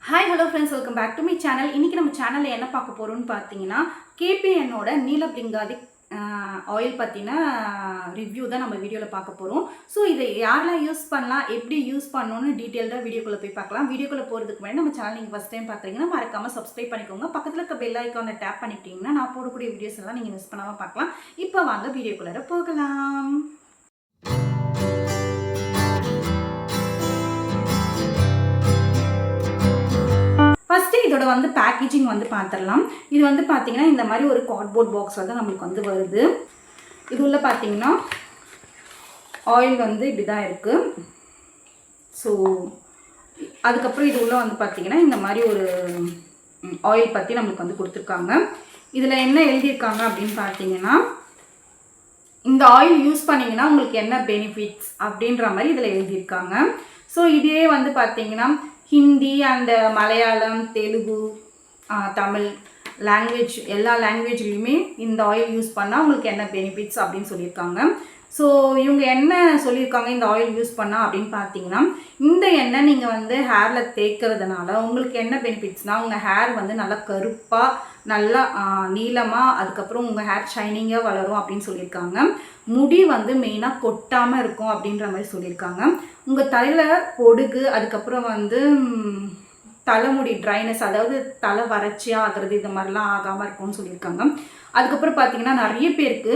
Hi hello friends, welcome back to my channel. இன்றைக்கி நம்ம சேனலில் என்ன பார்க்க போகிறோம்னு பார்த்தீங்கன்னா, கேபிஎன்னோட நீலபிரிங்காதி ஆயில் பற்றின ரிவ்யூ தான் நம்ம வீடியோவில் பார்க்க போகிறோம். ஸோ இதை யாரெல்லாம் யூஸ் பண்ணலாம், எப்படி யூஸ் பண்ணணும்னு டீட்டெயில்டாக வீடியோக்குள்ளே போய் பார்க்கலாம். வீடியோக்குள்ளே போகிறதுக்கு முன்னாடி நம்ம சேனல் நீங்கள் ஃபஸ்ட் டைம் பார்க்குறீங்கன்னா மறக்காமல் சப்ஸ்கிரைப் பண்ணிக்கோங்க. பக்கத்தில் இருக்க பெல் ஐக்கானை டேப் பண்ணிக்கிட்டிங்கன்னா நான் போடக்கூடிய வீடியோஸ் எல்லாம் நீங்கள் மிஸ் பண்ணாமல் பார்க்கலாம். இப்போ வாங்க வீடியோக்குள்ளே போகலாம். ஃபஸ்ட்டு இதோட பேக்கேஜிங் பார்த்துடலாம். இது பார்த்தீங்கன்னா இந்த மாதிரி ஒரு கார்ட்போர்ட் பாக்ஸில் தான் நம்மளுக்கு வருது. இது உள்ள பார்த்தீங்கன்னா ஆயில் இப்படி தான் இருக்குது. ஸோ அதுக்கப்புறம் இது உள்ள பார்த்தீங்கன்னா இந்த மாதிரி ஒரு ஆயில் பற்றி நம்மளுக்கு கொடுத்துருக்காங்க. இதில் என்ன எழுதியிருக்காங்க அப்படின்னு பார்த்தீங்கன்னா, இந்த ஆயில் யூஸ் பண்ணிங்கன்னா உங்களுக்கு என்ன பெனிஃபிட்ஸ் அப்படின்ற மாதிரி இதில் எழுதியிருக்காங்க. ஸோ இதே பார்த்தீங்கன்னா ஹிந்தி அண்ட் மலையாளம், தெலுங்கு, தமிழ் லாங்குவேஜ் எல்லா லாங்குவேஜ்லேயுமே இந்த ஆயில் யூஸ் பண்ணால் உங்களுக்கு என்ன பெனிஃபிட்ஸ் அப்படின்னு சொல்லியிருக்காங்க. ஸோ இவங்க என்ன சொல்லியிருக்காங்க இந்த ஆயில் யூஸ் பண்ணால் அப்படின்னு பார்த்தீங்கன்னா, இந்த எண்ணெய் நீங்கள் ஹேரில் தேய்க்கிறதுனால உங்களுக்கு என்ன பெனிஃபிட்ஸ்னால், உங்கள் ஹேர் நல்லா கருப்பாக நல்லா நீளமாக, அதுக்கப்புறம் உங்கள் ஹேர் ஷைனிங்காக வளரும் அப்படின்னு சொல்லியிருக்காங்க. முடி மெயினாக கொட்டாமல் இருக்கும் அப்படின்ற மாதிரி சொல்லியிருக்காங்க. உங்கள் தலையில் பொடுகு, அதுக்கப்புறம் தலைமுடி ட்ரைனஸ், அதாவது தலை வறட்சியாக ஆகிறது, இது மாதிரிலாம் ஆகாமல் இருக்கும்னு சொல்லியிருக்காங்க. அதுக்கப்புறம் பார்த்தீங்கன்னா நிறைய பேருக்கு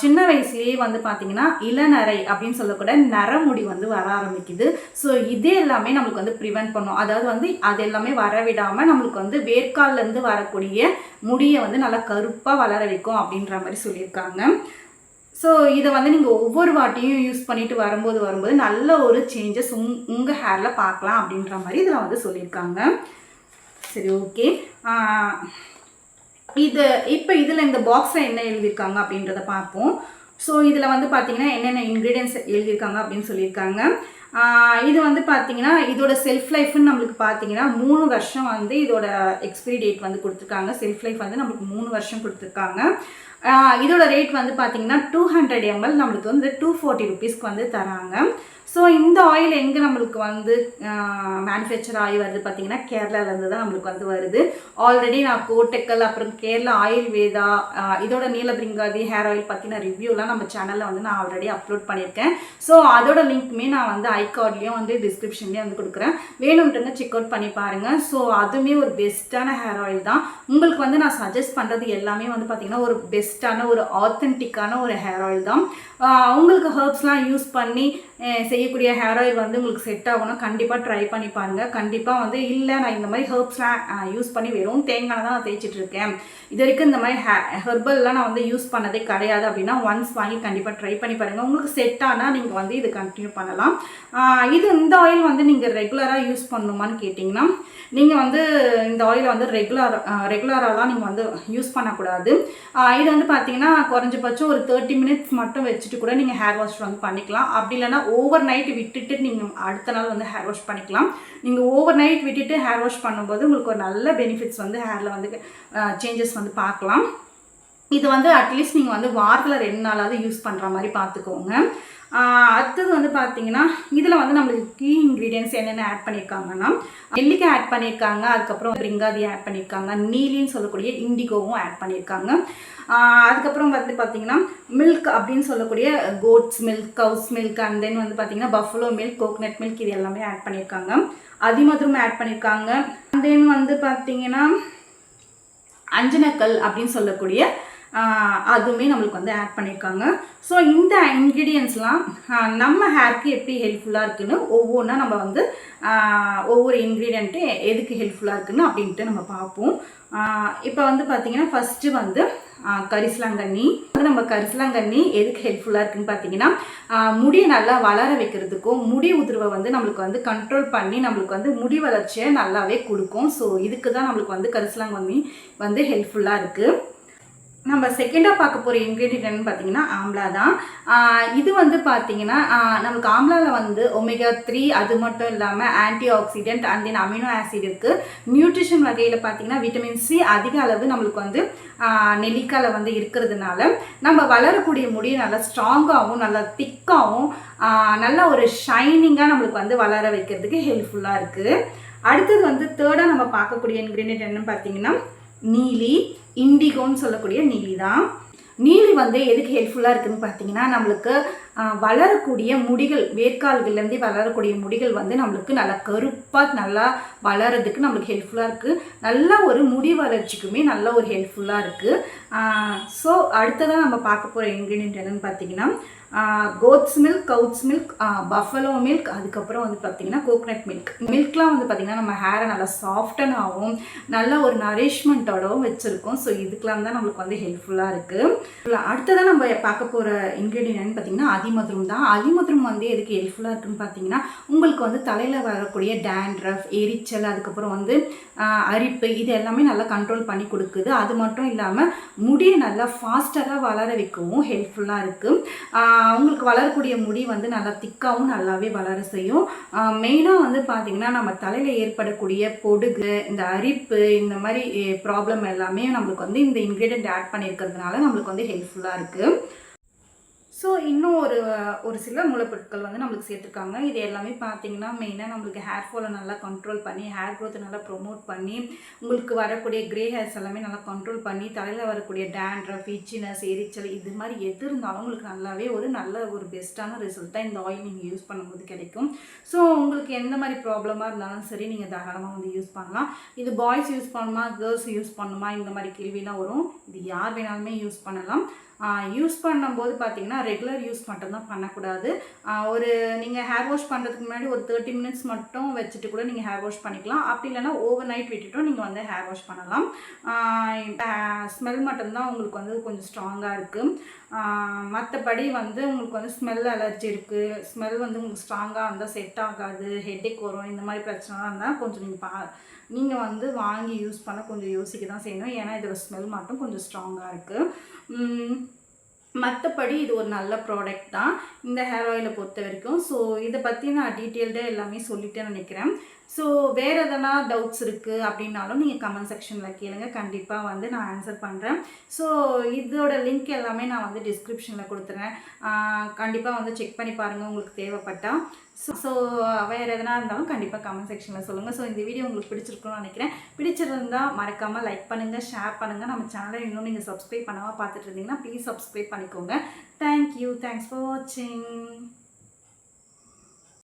சின்ன வயசுலேயே பார்த்தீங்கன்னா இளநரை அப்படின்னு சொல்லக்கூட நரமுடி வர ஆரம்பிக்குது. ஸோ இது எல்லாமே நம்மளுக்கு ப்ரிவென்ட் பண்ணும். அதாவது அது எல்லாமே வரவிடாமல் நம்மளுக்கு வேர்க்கால்லேருந்து வரக்கூடிய முடியை நல்லா கருப்பாக வளர வைக்கும் அப்படின்ற மாதிரி சொல்லியிருக்காங்க. ஸோ இதை நீங்கள் ஒவ்வொரு வாட்டியும் யூஸ் பண்ணிட்டு வரும்போது நல்ல ஒரு சேஞ்சஸ் உங்கள் ஹேரில் பார்க்கலாம் அப்படின்ற மாதிரி இதில் சொல்லியிருக்காங்க. சரி, ஓகே. இப்போ இதில் இந்த பாக்ஸில் என்ன எழுதியிருக்காங்க அப்படின்றத பார்ப்போம். ஸோ இதில் பார்த்தீங்கன்னா என்னென்ன இன்க்ரீடியன்ஸ் எழுதியிருக்காங்க அப்படின்னு சொல்லியிருக்காங்க. இது பார்த்தீங்கன்னா இதோட செல்ஃப் லைஃப்னு நம்மளுக்கு பார்த்தீங்கன்னா 3 வருஷம் இதோட எக்ஸ்பிரி டேட் கொடுத்துருக்காங்க. செல்ஃப் லைஃப் நம்மளுக்கு 3 வருஷம் கொடுத்துருக்காங்க. இதோட ரேட் பார்த்தீங்கன்னா 200 ml நம்மளுக்கு 240 rupeesக்கு தராங்க. ஸோ இந்த ஆயில் எங்கே நம்மளுக்கு மேனுஃபேக்சர் ஆகி வருது பார்த்தீங்கன்னா கேரளாவிலேருந்து தான் நம்மளுக்கு வருது. ஆல்ரெடி நான் கோட்டக்கல், அப்புறம் கேரளா ஆயுர்வேதா, இதோட நீலபிரிங்காதி ஹேர் ஆயில் பற்றின ரிவ்யூலாம் நம்ம சேனலில் நான் ஆல்ரெடி அப்லோட் பண்ணியிருக்கேன். ஸோ அதோட லிங்க்குமே நான் ஐகார்ட்லேயும் டிஸ்கிரிப்ஷன்லேயும் கொடுக்குறேன். வேணும்ன்றங்க செக் அவுட் பண்ணி பாருங்கள். ஸோ அதுவுமே ஒரு பெஸ்ட்டான ஹேர் ஆயில் தான். உங்களுக்கு நான் சஜஸ்ட் பண்ணுறது எல்லாமே பார்த்தீங்கன்னா ஒரு பெஸ்ட்டான ஒரு ஆத்தென்டிக்கான ஒரு ஹேர் ஆயில் தான். உங்களுக்கு ஹெர்ப்ஸ்லாம் யூஸ் பண்ணி செய்யக்கூடிய ஹேர் ஆயில் உங்களுக்கு செட் ஆகணும். கண்டிப்பாக ட்ரை பண்ணி பாருங்கள். கண்டிப்பாக இல்லை நான் இந்த மாதிரி ஹெர்ப்ஸ்லாம் யூஸ் பண்ணி வெறும் தேங்காய் தான் நான் தேய்ச்சிட்ருக்கேன், இது வரைக்கும் இந்த மாதிரி ஹெர்பல்லாம் நான் யூஸ் பண்ணதே கிடையாது அப்படின்னா ஒன்ஸ் வாங்கி கண்டிப்பாக ட்ரை பண்ணி பாருங்கள். உங்களுக்கு செட் ஆனால் நீங்கள் இது கண்டினியூ பண்ணலாம். இந்த ஆயில் நீங்கள் ரெகுலராக யூஸ் பண்ணணுமான்னு கேட்டிங்கன்னா, நீங்கள் இந்த ஆயில் ரெகுலராக நீங்கள் யூஸ் பண்ணக்கூடாது. இது பார்த்தீங்கன்னா குறைஞ்சபட்சம் ஒரு 30 minutes மட்டும் வச்சுட்டு கூட நீங்கள் ஹேர் வாஷ் பண்ணிக்கலாம். அப்படி இல்லைனா ஓவர் நைட் விட்டுட்டு நீங்கள் அடுத்த நாள் ஹேர் வாஷ் பண்ணிக்கலாம். நீங்கள் ஓவர் நைட் விட்டுட்டு ஹேர் வாஷ் பண்ணும்போது உங்களுக்கு ஒரு நல்ல பெனிஃபிட்ஸ் ஹேரில் சேஞ்சஸ் பார்க்கலாம். இது அட்லீஸ்ட் நீங்கள் வாரத்தில் 2 நாளாவது யூஸ் பண்ணுற மாதிரி பார்த்துக்கோங்க. அடுத்தது பார்த்தீங்கன்னா இதில் நம்மளுக்கு கீ இன்க்ரீடியன்ஸ் என்னென்ன ஆட் பண்ணியிருக்காங்கன்னா, நெல்லிக்காய் ஆட் பண்ணியிருக்காங்க, அதுக்கப்புறம் பிரிங்காதி ஆட் பண்ணியிருக்காங்க, நீலின்னு சொல்லக்கூடிய இண்டிகோவும் ஆட் பண்ணியிருக்காங்க. அதுக்கப்புறம் பார்த்தீங்கன்னா மில்க் அப்படின்னு சொல்லக்கூடிய goats milk, cows milk, and then பார்த்தீங்கன்னா பஃபலோ மில்க், கோகனட் மில்க், இது எல்லாமே ஆட் பண்ணியிருக்காங்க. அதிமதுரம் ஆட் பண்ணியிருக்காங்க. அண்ட் தென் பார்த்தீங்கன்னா அஞ்சனக்கல் அப்படின்னு சொல்லக்கூடிய அதுவுமே நம்மளுக்கு ஆட் பண்ணியிருக்காங்க. ஸோ இந்த இன்க்ரீடியன்ஸ்லாம் நம்ம ஹேருக்கு எப்படி ஹெல்ப்ஃபுல்லாக இருக்குதுன்னு ஒவ்வொன்றா நம்ம ஒவ்வொரு இன்க்ரீடியண்ட்டு எதுக்கு ஹெல்ப்ஃபுல்லாக இருக்குதுன்னு அப்படின்ட்டு நம்ம பார்ப்போம். இப்போ பார்த்திங்கன்னா ஃபஸ்ட்டு கரிசலாங்கண்ணி. நம்ம கரிசலாங்கண்ணி எதுக்கு ஹெல்ப்ஃபுல்லாக இருக்குதுன்னு பார்த்தீங்கன்னா, முடியை நல்லா வளர வைக்கிறதுக்கும் முடி உதிர்வை நம்மளுக்கு கண்ட்ரோல் பண்ணி நம்மளுக்கு முடி வளர்ச்சியை நல்லாவே கொடுக்கும். ஸோ இதுக்கு தான் நம்மளுக்கு கரிசலாங்கண்ணி ஹெல்ப்ஃபுல்லாக இருக்குது. நம்ம செகண்டாக பார்க்க போகிற இன்க்ரீடியன்ட் பார்த்தீங்கன்னா ஆம்லா தான். இது பார்த்தீங்கன்னா நமக்கு ஆம்லாவில் ஒமேகா 3 அது மட்டும் இல்லாமல் anti accident and then amino acid இருக்குது. நியூட்ரிஷன் வகையில் பார்த்தீங்கன்னா விட்டமின் சி அதிக அளவு நம்மளுக்கு நெல்லிக்காயில் இருக்கிறதுனால நம்ம வளரக்கூடிய முடி நல்லா ஸ்ட்ராங்காகவும் நல்லா திக்காகவும் நல்ல ஒரு ஷைனிங்காக நம்மளுக்கு வளர வைக்கிறதுக்கு ஹெல்ப்ஃபுல்லாக இருக்குது. அடுத்தது வந்து தேர்டாக நம்ம பார்க்கக்கூடிய இன்க்ரீடியன்ட் என்னன்னு பார்த்தீங்கன்னா நீலி, இண்டிகோன்னு சொல்லக்கூடிய நீலி தான். நீலி வந்து எதுக்கு ஹெல்ப்ஃபுல்லாக இருக்குதுன்னு பார்த்தீங்கன்னா நம்மளுக்கு வளரக்கூடிய முடிகள், வேர்க்கால்கள்லேருந்தே வளரக்கூடிய முடிகள் வந்து நம்மளுக்கு நல்லா கருப்பாக நல்லா வளர்கிறதுக்கு நம்மளுக்கு ஹெல்ப்ஃபுல்லாக இருக்குது. நல்ல ஒரு முடி வளர்ச்சிக்குமே நல்ல ஒரு ஹெல்ப்ஃபுல்லாக இருக்குது. ஸோ அடுத்ததாக நம்ம பார்க்க போகிற இன்க்ரீடியன்ட் என்னென்னு பார்த்தீங்கன்னா goats milk, cows milk, buffalo milk, அதுக்கப்புறம் வந்து பார்த்திங்கன்னா கோகனட் மில்க்லாம் வந்து பார்த்திங்கன்னா நம்ம ஹேரை நல்லா சாஃப்டனாகவும் நல்ல ஒரு நரிஷ்மெண்ட்டோடவும் வச்சுருக்கோம். ஸோ இதுக்கெலாம் தான் நம்மளுக்கு வந்து ஹெல்ப்ஃபுல்லாக இருக்குது. அடுத்ததான் நம்ம பார்க்க போகிற இன்க்ரீடியன்ட் என்னன்னு பார்த்திங்கன்னா அதிமதுரம் தான். அதிமதுரம் வந்து எதுக்கு ஹெல்ப்ஃபுல்லாக இருக்குதுன்னு பார்த்தீங்கன்னா உங்களுக்கு வந்து தலையில் வரக்கூடிய டேண்ட்ரஃப், எரிச்சல், அதுக்கப்புறம் வந்து அரிப்பு இது எல்லாமே நல்லா கண்ட்ரோல் பண்ணி கொடுக்குது. அது மட்டும் இல்லாமல் முடியை நல்லா ஃபாஸ்டராக வளர வைக்கவும் ஹெல்ப்ஃபுல்லாக இருக்குது. உங்களுக்கு வளரக்கூடிய முடி வந்து நல்லா திக்காகவும் நல்லாவே வளர செய்யும். மெயினாக வந்து பார்த்திங்கன்னா நம்ம தலையில் ஏற்படக்கூடிய பொடுகு, இந்த அரிப்பு, இந்த மாதிரி ப்ராப்ளம் எல்லாமே நம்மளுக்கு வந்து இந்த இன்க்ரீடியன்ட் ஆட் பண்ணியிருக்கிறதுனால நம்மளுக்கு வந்து ஹெல்ப்ஃபுல்லாக இருக்குது. ஸோ இன்னும் ஒரு சில மூலப்பொருட்கள் வந்து நம்மளுக்கு சேர்த்துருக்காங்க. இது எல்லாமே பார்த்திங்கன்னா மெயினாக நம்மளுக்கு ஹேர் ஃபாலை நல்லா கண்ட்ரோல் பண்ணி, ஹேர் க்ரோத்தை நல்லா ப்ரொமோட் பண்ணி, உங்களுக்கு வரக்கூடிய க்ரே ஹேர்ஸ் எல்லாமே நல்லா கண்ட்ரோல் பண்ணி, தலையில் வரக்கூடிய டேண்ட்ரஃப், இச்சினஸ், எரிச்சல் இது மாதிரி எது இருந்தாலும் உங்களுக்கு நல்லாவே நல்ல ஒரு பெஸ்ட்டான ரிசல்ட்டாக இந்த ஆயில் நீங்கள் யூஸ் பண்ணும்போது கிடைக்கும். ஸோ உங்களுக்கு எந்த மாதிரி ப்ராப்ளமாக இருந்தாலும் சரி நீங்கள் தாராளமாக வந்து யூஸ் பண்ணலாம். இது பாய்ஸ் யூஸ் பண்ணணுமா, கேர்ள்ஸ் யூஸ் பண்ணணுமா, இந்த மாதிரி கேள்விலாம் வரும். இது யார் வேணாலுமே யூஸ் பண்ணலாம். யூஸ் பண்ணும்போது பார்த்திங்கன்னா ரெகுலர் யூஸ் மட்டும்தான் பண்ணக்கூடாது. நீங்கள் ஹேர் வாஷ் பண்ணுறதுக்கு முன்னாடி ஒரு 30 மினிட்ஸ் மட்டும் வச்சுட்டு கூட நீங்கள் ஹேர் வாஷ் பண்ணிக்கலாம். அப்படி இல்லைனா ஓவர் நைட் விட்டுட்டும் நீங்கள் வந்து ஹேர் வாஷ் பண்ணலாம். ஸ்மெல் மட்டும்தான் உங்களுக்கு வந்து கொஞ்சம் ஸ்ட்ராங்காக இருக்குது. மற்றபடி வந்து உங்களுக்கு வந்து ஸ்மெல் அலர்ஜி இருக்குது, ஸ்மெல் வந்து உங்களுக்கு ஸ்ட்ராங்காக இருந்தால் செட் ஆகாது, ஹெட்டேக் வரும், இந்த மாதிரி பிரச்சனைலாம் இருந்தால் கொஞ்சம் நீங்கள் வந்து வாங்கி யூஸ் பண்ண கொஞ்சம் யோசிக்க தான் செய்யணும். ஏன்னா இதோட ஸ்மெல் மட்டும் கொஞ்சம் ஸ்ட்ராங்காக இருக்குது. மற்றபடி இது ஒரு நல்ல ப்ராடக்ட் தான் இந்த ஹேர் ஆயிலை பொறுத்த வரைக்கும். ஸோ இதை பற்றி நான் டீட்டெயில்டாக எல்லாமே சொல்லிட்டேன்னு நினைக்கிறேன். ஸோ வேறு எதனா டவுட்ஸ் இருக்குது அப்படின்னாலும் நீங்கள் கமெண்ட் செக்ஷனில் கேளுங்க, கண்டிப்பாக வந்து நான் ஆன்சர் பண்ணுறேன். ஸோ இதோட லிங்க் எல்லாமே நான் வந்து டிஸ்கிரிப்ஷனில் கொடுத்துறேன். கண்டிப்பாக வந்து செக் பண்ணி பாருங்கள் உங்களுக்கு தேவைப்பட்டால். ஸோ வேறு எதனா இருந்தாலும் கண்டிப்பாக கமெண்ட் செக்ஷனில் சொல்லுங்கள். ஸோ இந்த வீடியோ உங்களுக்கு பிடிச்சிருக்குன்னு நினைக்கிறேன். பிடிச்சிருந்தால் மறக்காமல் லைக் பண்ணுங்கள், ஷேர் பண்ணுங்கள். நம்ம சேனலை இன்னும் நீங்கள் சப்ஸ்கிரைப் பண்ணாமல் பார்த்துட்டு இருந்தீங்கன்னா ப்ளீஸ் சப்ஸ்கிரைப் பண்ணிக்கோங்க. தேங்க்யூ, தேங்க்ஸ் ஃபார் வாட்சிங்.